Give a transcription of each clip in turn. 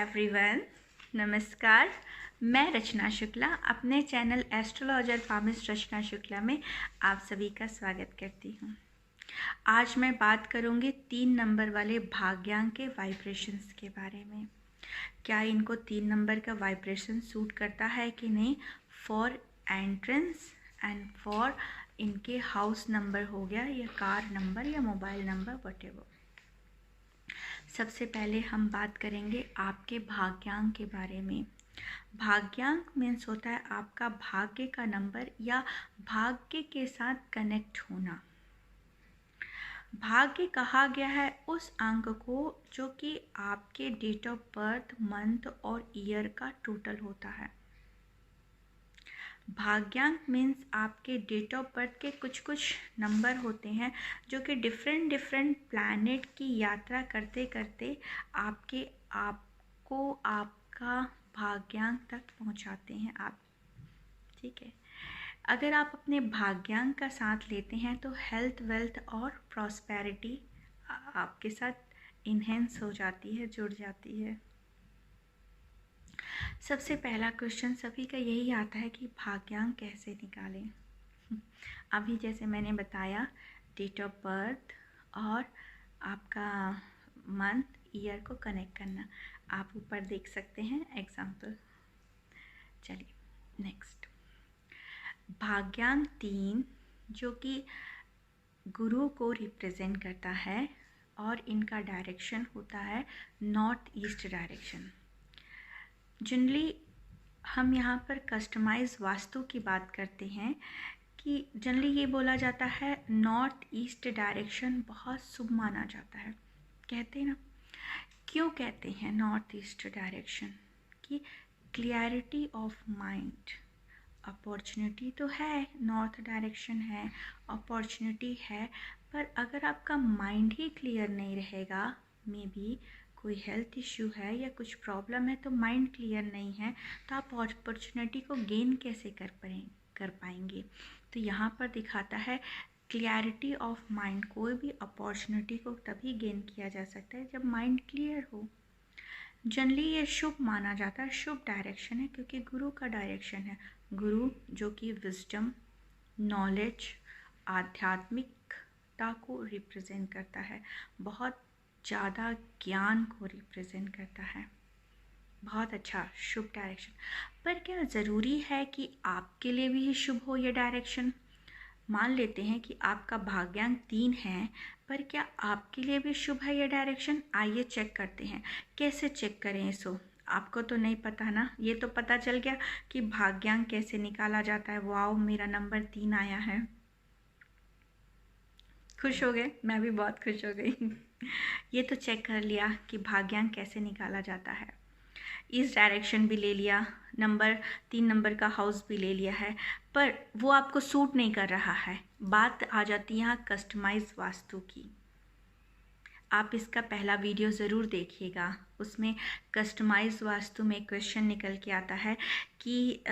Everyone, नमस्कार। मैं रचना शुक्ला अपने चैनल एस्ट्रोलॉजर फार्मिस्ट रचना शुक्ला में आप सभी का स्वागत करती हूँ। आज मैं बात करूँगी 3 नंबर वाले भाग्यांक के वाइब्रेशंस के बारे में। क्या इनको 3 नंबर का वाइब्रेशन सूट करता है कि नहीं, फॉर एंट्रेंस एंड फॉर इनके हाउस नंबर हो गया या कार नंबर या मोबाइल नंबर व्हाटएवर। सबसे पहले हम बात करेंगे आपके भाग्यांक के बारे में। भाग्यांक मीन्स होता है आपका भाग्य का नंबर या भाग्य के साथ कनेक्ट होना। भाग्य कहा गया है उस अंक को जो कि आपके डेट ऑफ बर्थ, मंथ और ईयर का टोटल होता है। भाग्यांक मीन्स आपके डेट ऑफ बर्थ के कुछ नंबर होते हैं जो कि डिफरेंट प्लैनेट की यात्रा करते करते आपको आपका भाग्यांक तक पहुंचाते हैं आप। ठीक है, अगर आप अपने भाग्यांक का साथ लेते हैं तो हेल्थ, वेल्थ और प्रॉस्पेरिटी आपके साथ इन्हेंस हो जाती है, जुड़ जाती है। सबसे पहला क्वेश्चन सभी का यही आता है कि भाग्यांक कैसे निकालें। अभी जैसे मैंने बताया, डेट ऑफ बर्थ और आपका मंथ, ईयर को कनेक्ट करना। आप ऊपर देख सकते हैं एग्जाम्पल। चलिए नेक्स्ट, भाग्यांक 3 जो कि गुरु को रिप्रेजेंट करता है और इनका डायरेक्शन होता है नॉर्थ ईस्ट डायरेक्शन। जनरली हम यहाँ पर कस्टमाइज वास्तु की बात करते हैं कि जनरली ये बोला जाता है नॉर्थ ईस्ट डायरेक्शन बहुत शुभ माना जाता है। कहते हैं ना, क्यों कहते हैं नॉर्थ ईस्ट डायरेक्शन? कि क्लियरिटी ऑफ माइंड, अपॉर्चुनिटी तो है, नॉर्थ डायरेक्शन है, अपॉर्चुनिटी है, पर अगर आपका माइंड ही क्लियर नहीं रहेगा, मे बी कोई हेल्थ इश्यू है या कुछ प्रॉब्लम है तो माइंड क्लियर नहीं है, तो आप अपॉर्चुनिटी को गेन कैसे कर पाएंगे? तो यहाँ पर दिखाता है क्लियरिटी ऑफ माइंड। कोई भी अपॉर्चुनिटी को तभी गेन किया जा सकता है जब माइंड क्लियर हो। जनरली ये शुभ माना जाता है, शुभ डायरेक्शन है क्योंकि गुरु का डायरेक्शन है। गुरु जो कि विजडम, नॉलेज, आध्यात्मिकता को रिप्रेजेंट करता है, बहुत ज़्यादा ज्ञान को रिप्रेजेंट करता है। बहुत अच्छा शुभ डायरेक्शन। पर क्या ज़रूरी है कि आपके लिए भी शुभ हो ये डायरेक्शन? मान लेते हैं कि आपका भाग्यांक 3 है, पर क्या आपके लिए भी शुभ है ये डायरेक्शन? आइए चेक करते हैं। कैसे चेक करें इसको? आपको तो नहीं पता ना। ये तो पता चल गया कि भाग्यांक कैसे निकाला जाता है। वाओ, मेरा नंबर 3 आया है। खुश हो गए? मैं भी बहुत खुश हो गई। ये तो चेक कर लिया कि भाग्यांक कैसे निकाला जाता है। इस डायरेक्शन भी ले लिया, नंबर 3 नंबर का हाउस भी ले लिया है, पर वो आपको सूट नहीं कर रहा है। बात आ जाती है यहाँ कस्टमाइज वास्तु की। आप इसका पहला वीडियो ज़रूर देखिएगा, उसमें कस्टमाइज वास्तु में क्वेश्चन निकल के आता है कि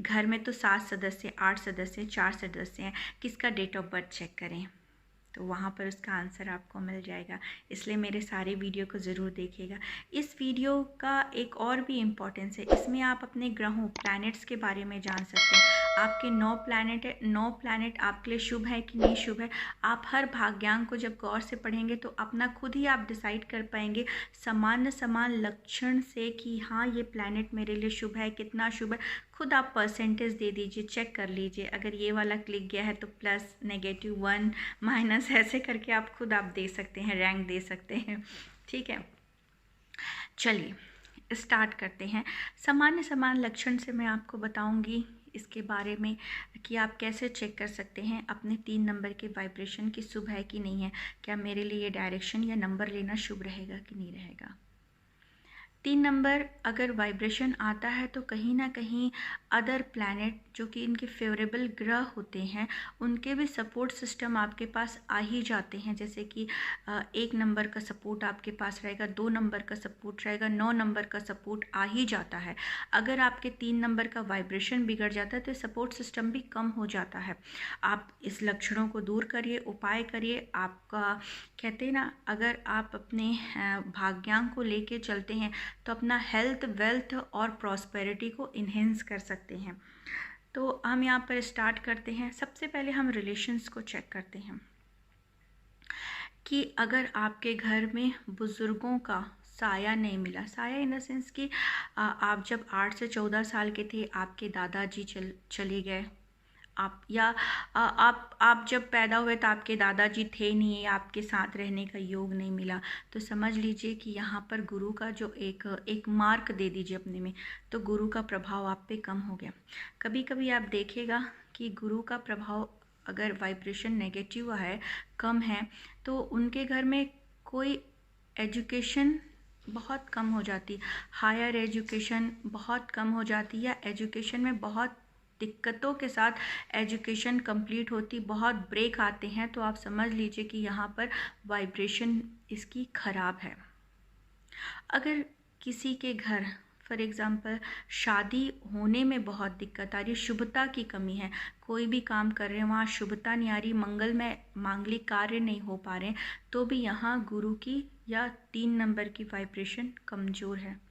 घर में तो 7 सदस्य, 8 सदस्य, 4 सदस्य हैं, किसका डेट ऑफ बर्थ चेक करें? तो वहाँ पर उसका आंसर आपको मिल जाएगा। इसलिए मेरे सारे वीडियो को ज़रूर देखिएगा। इस वीडियो का एक और भी इम्पोर्टेंस है, इसमें आप अपने ग्रहों, प्लैनेट्स के बारे में जान सकते हैं। आपके 9 प्लैनेट है, 9 प्लैनेट आपके लिए शुभ है कि नहीं शुभ है। आप हर भाग्यांक को जब गौर से पढ़ेंगे तो अपना खुद ही आप डिसाइड कर पाएंगे समान लक्षण से कि हाँ, ये प्लैनेट मेरे लिए शुभ है, कितना शुभ है। खुद आप परसेंटेज दे दीजिए, चेक कर लीजिए। अगर ये वाला क्लिक गया है तो प्लस, नेगेटिव, 1, माइनस, ऐसे करके आप खुद आप दे सकते हैं, रैंक दे सकते हैं। ठीक है, चलिए स्टार्ट करते हैं। समान लक्षण से मैं आपको बताऊंगी इसके बारे में कि आप कैसे चेक कर सकते हैं अपने 3 नंबर के वाइब्रेशन की शुभ है कि नहीं है। क्या मेरे लिए ये डायरेक्शन या नंबर लेना शुभ रहेगा कि नहीं रहेगा? 3 नंबर अगर वाइब्रेशन आता है तो कहीं ना कहीं अदर प्लैनेट जो कि इनके फेवरेबल ग्रह होते हैं उनके भी सपोर्ट सिस्टम आपके पास आ ही जाते हैं। जैसे कि 1 नंबर का सपोर्ट आपके पास रहेगा, 2 नंबर का सपोर्ट रहेगा, 9 नंबर का सपोर्ट आ ही जाता है। अगर आपके 3 नंबर का वाइब्रेशन बिगड़ जाता है तो सपोर्ट सिस्टम भी कम हो जाता है। आप इस लक्षणों को दूर करिए, उपाय करिए। आपका कहते हैं ना, अगर आप अपने भाग्यांक को लेके चलते हैं तो अपना हेल्थ, वेल्थ और प्रॉस्पेरिटी को इन्हेंस कर सकते हैं। तो हम यहाँ पर स्टार्ट करते हैं। सबसे पहले हम रिलेशंस को चेक करते हैं कि अगर आपके घर में बुज़ुर्गों का साया नहीं मिला, साया इन द सेंस कि आप जब 8 से 14 साल के थे आपके दादाजी चले गए, आप जब पैदा हुए तो आपके दादाजी थे नहीं, आपके साथ रहने का योग नहीं मिला, तो समझ लीजिए कि यहाँ पर गुरु का जो एक मार्क दे दीजिए अपने में, तो गुरु का प्रभाव आप पे कम हो गया। कभी कभी आप देखेगा कि गुरु का प्रभाव अगर वाइब्रेशन नेगेटिव है, कम है, तो उनके घर में कोई एजुकेशन बहुत कम हो जाती, हायर एजुकेशन बहुत कम हो जाती, या एजुकेशन में बहुत दिक्कतों के साथ एजुकेशन कंप्लीट होती, बहुत ब्रेक आते हैं, तो आप समझ लीजिए कि यहाँ पर वाइब्रेशन इसकी ख़राब है। अगर किसी के घर फॉर एग्ज़ाम्पल शादी होने में बहुत दिक्कत आ रही है, शुभता की कमी है, कोई भी काम कर रहे हैं वहाँ शुभता नहीं आ रही, मंगल में मांगलिक कार्य नहीं हो पा रहे हैं, तो भी यहाँ गुरु की या 3 नंबर की वाइब्रेशन कमज़ोर है।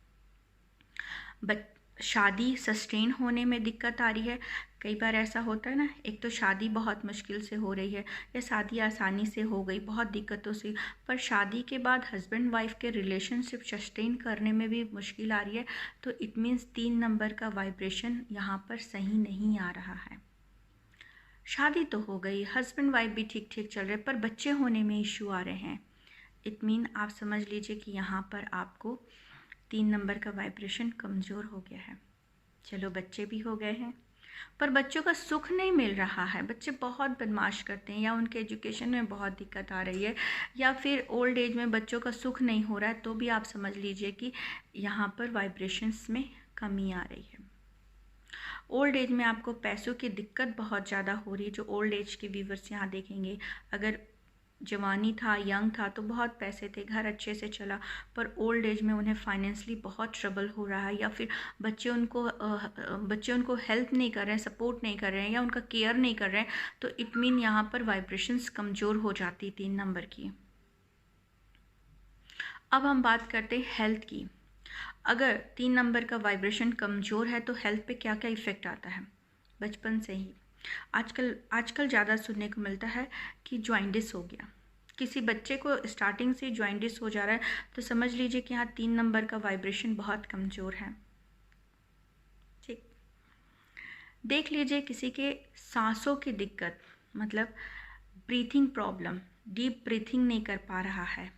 शादी सस्टेन होने में दिक्कत आ रही है। कई बार ऐसा होता है ना, एक तो शादी बहुत मुश्किल से हो रही है या शादी आसानी से हो गई बहुत दिक्कतों से, पर शादी के बाद हस्बैंड वाइफ के रिलेशनशिप सस्टेन करने में भी मुश्किल आ रही है, तो इट मीन्स 3 नंबर का वाइब्रेशन यहाँ पर सही नहीं आ रहा है। शादी तो हो गई, हस्बैंड वाइफ भी ठीक ठीक चल रहे, पर बच्चे होने में इशू आ रहे हैं। इट मीन आप समझ लीजिए कि यहाँ पर आपको 3 नंबर का वाइब्रेशन कमज़ोर हो गया है। चलो बच्चे भी हो गए हैं, पर बच्चों का सुख नहीं मिल रहा है, बच्चे बहुत बदमाश करते हैं, या उनके एजुकेशन में बहुत दिक्कत आ रही है, या फिर ओल्ड एज में बच्चों का सुख नहीं हो रहा है, तो भी आप समझ लीजिए कि यहाँ पर वाइब्रेशंस में कमी आ रही है। ओल्ड एज में आपको पैसों की दिक्कत बहुत ज़्यादा हो रही है। जो ओल्ड एज के व्यूवर्स यहाँ देखेंगे, अगर जवानी था, यंग था, तो बहुत पैसे थे, घर अच्छे से चला, पर ओल्ड एज में उन्हें फाइनेंशियली बहुत ट्रबल हो रहा है, या फिर बच्चे उनको हेल्प नहीं कर रहे हैं, सपोर्ट नहीं कर रहे हैं, या उनका केयर नहीं कर रहे हैं, तो इट मीन यहाँ पर वाइब्रेशंस कमज़ोर हो जाती 3 नंबर की। अब हम बात करते हैं हेल्थ की। अगर 3 नंबर का वाइब्रेशन कमज़ोर है तो हेल्थ पे क्या क्या इफ़ेक्ट आता है? बचपन से ही आजकल ज़्यादा सुनने को मिलता है कि जॉइंटिस हो गया, किसी बच्चे को स्टार्टिंग से जॉइंटिस हो जा रहा है, तो समझ लीजिए कि यहाँ 3 नंबर का वाइब्रेशन बहुत कमज़ोर है। ठीक, देख लीजिए किसी के सांसों की दिक्कत, मतलब ब्रीथिंग प्रॉब्लम, डीप ब्रीथिंग नहीं कर पा रहा है।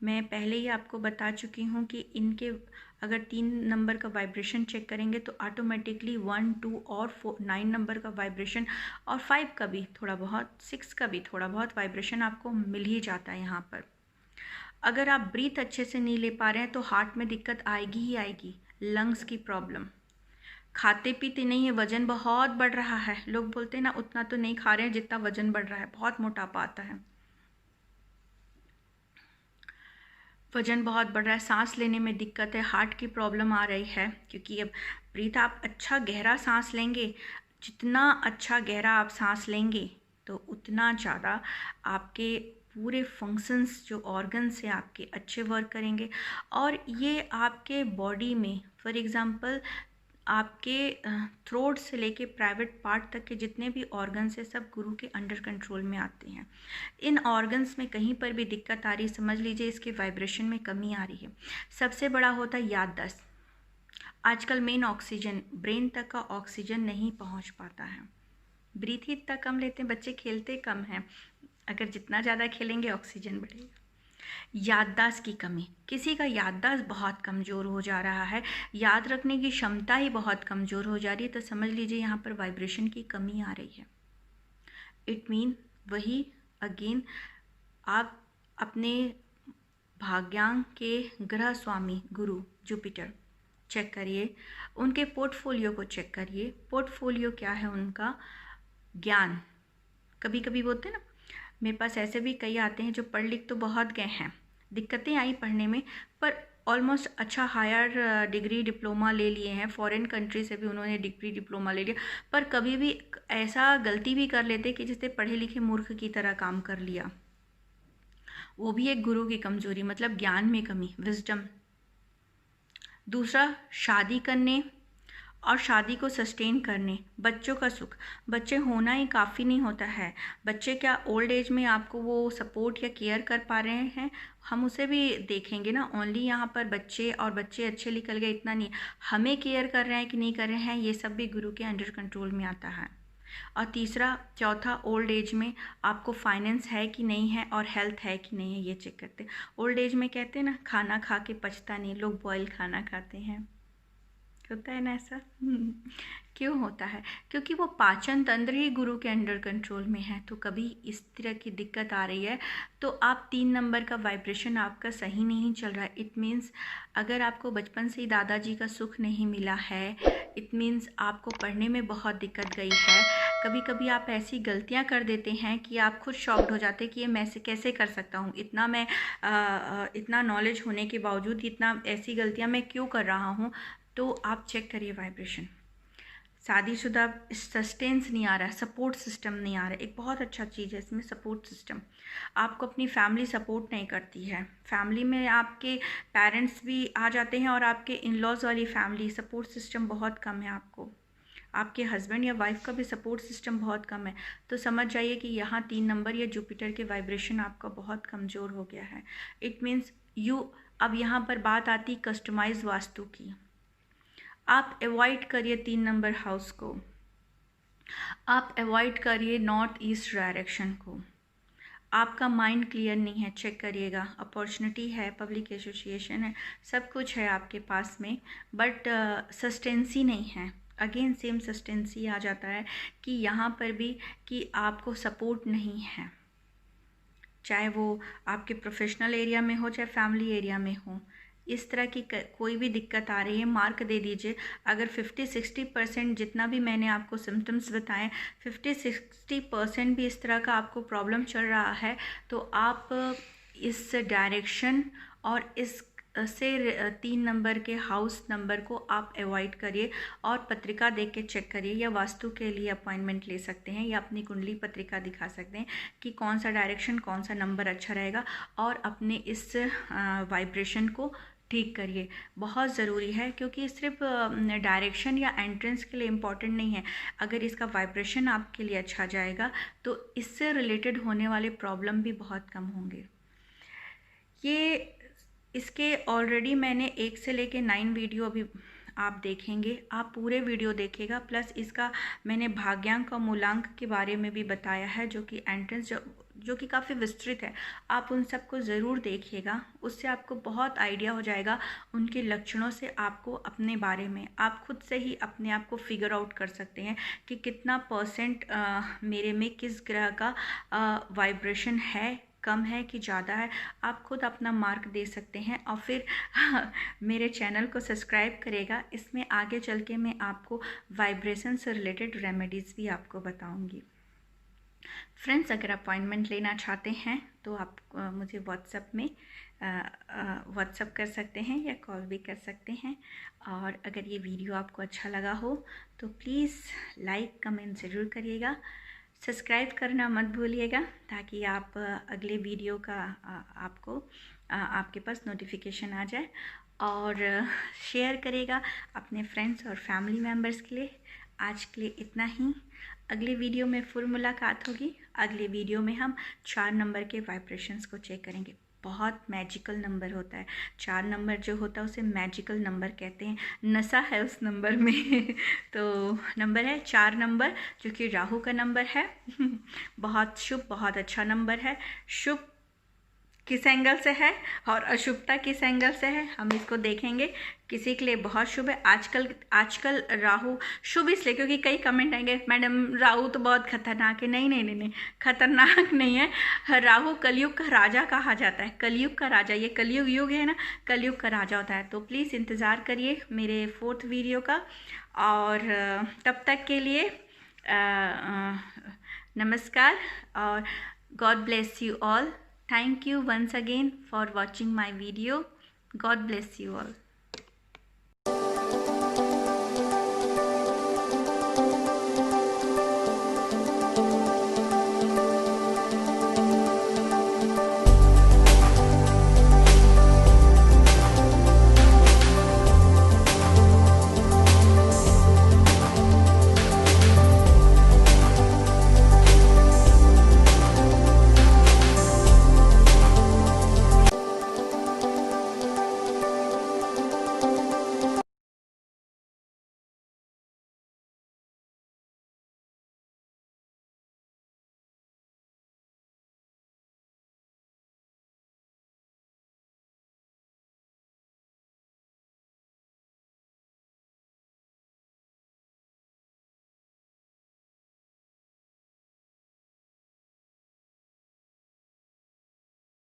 मैं पहले ही आपको बता चुकी हूँ कि इनके अगर 3 नंबर का वाइब्रेशन चेक करेंगे तो ऑटोमेटिकली 1, 2 और 9 नंबर का वाइब्रेशन, और 5 का भी थोड़ा बहुत, 6 का भी थोड़ा बहुत वाइब्रेशन आपको मिल ही जाता है यहाँ पर। अगर आप ब्रीथ अच्छे से नहीं ले पा रहे हैं तो हार्ट में दिक्कत आएगी ही आएगी, लंग्स की प्रॉब्लम, खाते पीते नहीं है, वज़न बहुत बढ़ रहा है, लोग बोलते हैं ना उतना तो नहीं खा रहे हैं जितना वज़न बढ़ रहा है, बहुत मोटापा आता है, वज़न बहुत बढ़ रहा है, सांस लेने में दिक्कत है, हार्ट की प्रॉब्लम आ रही है, क्योंकि अब ब्रीथ आप अच्छा गहरा सांस लेंगे, जितना अच्छा गहरा आप सांस लेंगे तो उतना ज़्यादा आपके पूरे फंक्शंस जो ऑर्गन्स हैं आपके अच्छे वर्क करेंगे, और ये आपके बॉडी में फॉर एग्ज़ाम्पल आपके थ्रोट से लेके प्राइवेट पार्ट तक के जितने भी ऑर्गन्स हैं सब गुरु के अंडर कंट्रोल में आते हैं। इन ऑर्गन्स में कहीं पर भी दिक्कत आ रही है, समझ लीजिए इसके वाइब्रेशन में कमी आ रही है। सबसे बड़ा होता है याददाश्त। आजकल मेन ऑक्सीजन, ब्रेन तक का ऑक्सीजन नहीं पहुंच पाता है, ब्रीथ ही इतना कम लेते हैं, बच्चे खेलते कम हैं, अगर जितना ज़्यादा खेलेंगे ऑक्सीजन बढ़ेगा। याददाश्त की कमी, किसी का याददाश्त बहुत कमज़ोर हो जा रहा है, याद रखने की क्षमता ही बहुत कमज़ोर हो जा रही है, तो समझ लीजिए यहाँ पर वाइब्रेशन की कमी आ रही है। इट मीन वही अगेन आप अपने भाग्यांक के ग्रह स्वामी गुरु जुपिटर, चेक करिए, उनके पोर्टफोलियो को चेक करिए। पोर्टफोलियो क्या है उनका? ज्ञान। कभी कभी बोलते हैं ना, मेरे पास ऐसे भी कई आते हैं जो पढ़ लिख तो बहुत गए हैं, दिक्कतें आई पढ़ने में, पर ऑलमोस्ट अच्छा हायर डिग्री डिप्लोमा ले लिए हैं, फॉरेन कंट्री से भी उन्होंने डिग्री डिप्लोमा ले लिया, पर कभी भी ऐसा गलती भी कर लेते कि जिससे पढ़े लिखे मूर्ख की तरह काम कर लिया। वो भी एक गुरु की कमजोरी, मतलब ज्ञान में कमी, विजडम। दूसरा, शादी करने और शादी को सस्टेन करने, बच्चों का सुख। बच्चे होना ही काफ़ी नहीं होता है। बच्चे क्या ओल्ड एज में आपको वो सपोर्ट या केयर कर पा रहे हैं, हम उसे भी देखेंगे ना। ओनली यहाँ पर बच्चे और बच्चे अच्छे निकल गए इतना नहीं, हमें केयर कर रहे हैं कि नहीं कर रहे हैं, ये सब भी गुरु के अंडर कंट्रोल में आता है। और तीसरा चौथा, ओल्ड एज में आपको फाइनेंस है कि नहीं है और हेल्थ है कि नहीं है, ये चेक करते हैं। ओल्ड एज में कहते हैं ना, खाना खा के पचता नहीं, लोग बॉयल खाना खाते हैं, होता है ना ऐसा? क्यों होता है? क्योंकि वो पाचन तंत्र ही गुरु के अंडर कंट्रोल में है। तो कभी इस तरह की दिक्कत आ रही है तो आप 3 नंबर का वाइब्रेशन आपका सही नहीं चल रहा है। इट मीन्स अगर आपको बचपन से ही दादाजी का सुख नहीं मिला है, इट मीन्स आपको पढ़ने में बहुत दिक्कत गई है। कभी कभी आप ऐसी गलतियां कर देते हैं कि आप खुद शॉक्ड हो जाते हैं कि ये मैं से कैसे कर सकता हूँ, इतना नॉलेज होने के बावजूद इतना ऐसी गलतियां मैं क्यों कर रहा हूँ। तो आप चेक करिए वाइब्रेशन। शादीशुदा सस्टेंस नहीं आ रहा है, सपोर्ट सिस्टम नहीं आ रहा है। एक बहुत अच्छा चीज़ है इसमें सपोर्ट सिस्टम। आपको अपनी फैमिली सपोर्ट नहीं करती है, फैमिली में आपके पेरेंट्स भी आ जाते हैं और आपके इन लॉज वाली फैमिली, सपोर्ट सिस्टम बहुत कम है आपको। आपके हस्बैंड या वाइफ का भी सपोर्ट सिस्टम बहुत कम है। तो समझ जाइए कि यहाँ 3 नंबर या जुपिटर के वाइब्रेशन आपका बहुत कमज़ोर हो गया है। इट मीन्स अब यहाँ पर बात आती कस्टमाइज वास्तु की। आप अवॉइड करिए 3 नंबर हाउस को, आप अवॉइड करिए नॉर्थ ईस्ट डायरेक्शन को। आपका माइंड क्लियर नहीं है, चेक करिएगा। अपॉर्चुनिटी है, पब्लिक एसोसिएशन है, सब कुछ है आपके पास में, बट सस्टेंसी नहीं है। अगेन सेम सस्टेंसी आ जाता है कि यहाँ पर भी कि आपको सपोर्ट नहीं है, चाहे वो आपके प्रोफेशनल एरिया में हो चाहे फैमिली एरिया में हो। इस तरह की कोई भी दिक्कत आ रही है, मार्क दे दीजिए। अगर 50-60% जितना भी मैंने आपको सिम्टम्स बताएं, 50-60% भी इस तरह का आपको प्रॉब्लम चल रहा है, तो आप इस डायरेक्शन और इस से 3 नंबर के हाउस नंबर को आप अवॉइड करिए और पत्रिका देख के चेक करिए, या वास्तु के लिए अपॉइंटमेंट ले सकते हैं, या अपनी कुंडली पत्रिका दिखा सकते हैं कि कौन सा डायरेक्शन कौन सा नंबर अच्छा रहेगा, और अपने इस वाइब्रेशन को ठीक करिए। बहुत ज़रूरी है, क्योंकि सिर्फ डायरेक्शन या एंट्रेंस के लिए इम्पॉर्टेंट नहीं है। अगर इसका वाइब्रेशन आपके लिए अच्छा जाएगा तो इससे रिलेटेड होने वाले प्रॉब्लम भी बहुत कम होंगे। ये इसके ऑलरेडी मैंने 1 से लेके 9 वीडियो अभी आप देखेंगे, आप पूरे वीडियो देखिएगा। प्लस इसका मैंने भाग्यांक और मूलांक के बारे में भी बताया है, जो कि एंट्रेंस जो कि काफ़ी विस्तृत है। आप उन सबको ज़रूर देखिएगा, उससे आपको बहुत आइडिया हो जाएगा। उनके लक्षणों से आपको अपने बारे में आप खुद से ही अपने आप को फिगर आउट कर सकते हैं कि कितना परसेंट मेरे में किस ग्रह का वाइब्रेशन है, कम है कि ज़्यादा है। आप खुद अपना मार्क दे सकते हैं। और फिर मेरे चैनल को सब्सक्राइब करेगा। इसमें आगे चल के मैं आपको वाइब्रेशन से रिलेटेड रेमेडीज़ भी आपको बताऊंगी। फ्रेंड्स, अगर अपॉइंटमेंट लेना चाहते हैं तो आप मुझे व्हाट्सएप में व्हाट्सएप कर सकते हैं या कॉल भी कर सकते हैं। और अगर ये वीडियो आपको अच्छा लगा हो तो प्लीज़ लाइक कमेंट ज़रूर करिएगा। सब्सक्राइब करना मत भूलिएगा, ताकि आप अगले वीडियो का आपको आपके पास नोटिफिकेशन आ जाए। और शेयर करेगा अपने फ्रेंड्स और फैमिली मेम्बर्स के लिए। आज के लिए इतना ही। अगले वीडियो में फिर मुलाकात होगी। अगले वीडियो में हम 4 नंबर के वाइब्रेशंस को चेक करेंगे। बहुत मैजिकल नंबर होता है 4 नंबर जो होता है, उसे मैजिकल नंबर कहते हैं। नशा है उस नंबर में तो नंबर है 4 नंबर, जो कि राहु का नंबर है। बहुत शुभ, बहुत अच्छा नंबर है, शुभ किस एंगल से है और अशुभता किस एंगल से है, हम इसको देखेंगे। किसी के लिए बहुत शुभ है। आजकल राहु शुभ इसलिए क्योंकि कई कमेंट आएंगे मैडम राहु तो बहुत खतरनाक है। नहीं, खतरनाक नहीं है। राहु कलयुग का राजा कहा जाता है, कलयुग का राजा। ये कलयुग युग है ना, कलयुग का राजा होता है। तो प्लीज़ इंतज़ार करिए मेरे 4th वीडियो का। और तब तक के लिए नमस्कार और God bless you all. Thank you once again for watching my video. God bless you all.